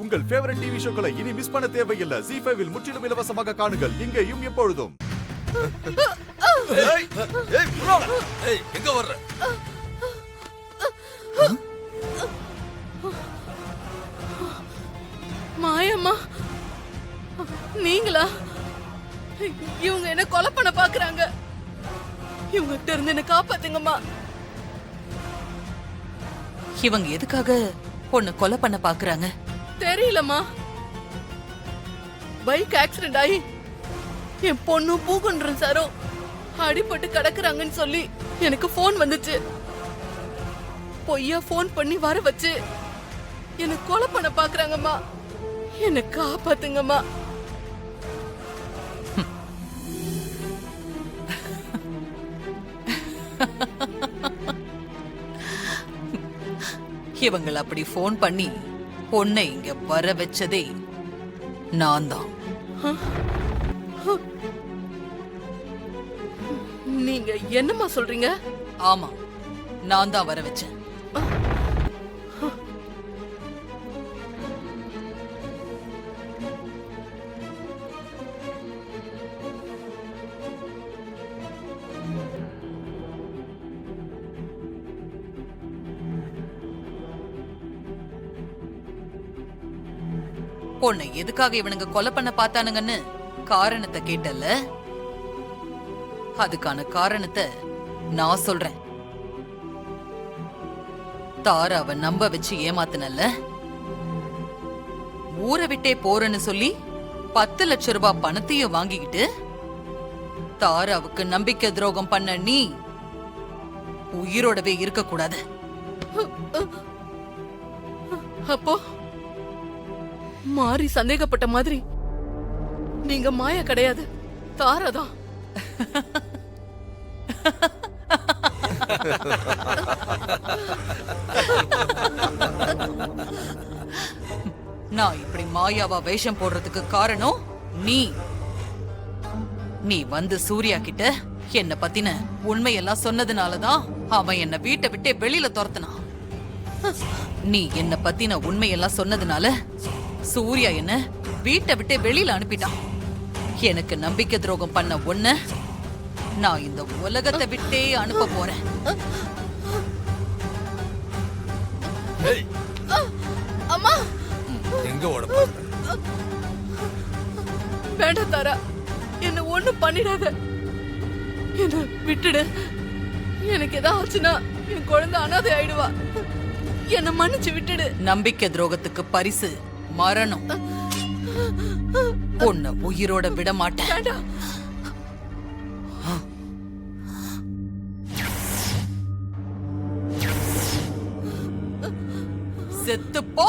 உங்கள் favourite TV ஷோக்களை இனி miss பண்ண தேவையில்லை. ZEE5 இல் முற்றிலும் இலவசமாக காணுங்கள். இங்கேயும் எப்பொழுதும். எங்க வர்ற? மாயம்மா, நீங்களா? இவங்க என்ன கொலை பண்ண பாக்குறாங்க. இவங்க கிட்ட இருந்து என்ன காப்பாத்துங்கம்மா. இவங்க எதுக்காக பொண்ணு கொலை பண்ண பாக்குறாங்க? தெரியலம்மா. பைக் ஆக்சிடென்ட் ஆகி என் பொண்ணு பூகுன்றன் சாரும் அடிபட்டு கிடக்குறாங்கன்னு சொல்லி எனக்கு போன் வந்துச்சு. பொய்யா போன் பண்ணி வர வச்சு என்ன கொலை பண்ண பாக்குறாங்கம்மா. என்ன காப்பாத்துங்கம்மா. இவங்கள அப்படி போன் பண்ணி பொண்ணை இங்க வர வச்சதே நான் தான். நீங்க என்னம்மா சொல்றீங்க? ஆமா, நான் தான் வர வச்சேன். பொண்ணை எதுக்காக இவனுங்க கொலை பண்ண பார்த்தானுங்கன்னு காரணத்தை கேட்டல்ல? அதுக்கான காரணத்தை நான் சொல்றேன். தாராவை நம்ப வச்சு ஏமாத்தினல்ல? ஊரை விட்டே போறேன்னு சொல்லி 10 லட்சம் ரூபாய் பணத்தையும் வாங்கிக்கிட்டு தாராவுக்கு நம்பிக்கை துரோகம் பண்ண நீ உயிரோடவே இருக்க கூடாது. அப்போ மாறி சந்தேகப்பட்ட மாதிரி நீங்க மாயா கிடையாது, தாராதான். நான் இப்படி மாயாவா வேஷம் போடுறதுக்கு காரணம் நீ வந்து சூர்யா கிட்ட என்ன பத்தின உண்மையெல்லாம் சொன்னதுனாலதான் அவன் என்ன வீட்டை விட்டே வெளியில துரத்துனான். நீ என்ன பத்தின உண்மையெல்லாம் சொன்னதுனால சூர்யா என்ன வீட்டை விட்டே வெளியில அனுப்பிட்டான். எனக்கு நம்பிக்கை துரோகம் பண்ண ஒண்ணு நான் இந்த உலகத்தை விட்டே அனுப்ப போறேன். அம்மா, எங்க ஓட? வேண்டாம் தாரா, என்ன ஒண்ணு பண்ணிடாத. என்ன விட்டுடு. எனக்கு ஏதாவது ஆச்சுன்னா என் குழந்தை அனாதை ஆயிடுவா. என்ன மன்னிச்சு விட்டுடு. நம்பிக்கை துரோகத்துக்கு பரிசு மரணம். உன்னை உயிரோட விட மாட்டேன். வேண்டாம். செத்து போ.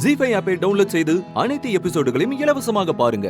ZEE5 ஆப்பை டவுன்லோட் செய்து அனைத்து எபிசோடுகளையும் இலவசமாக பாருங்க.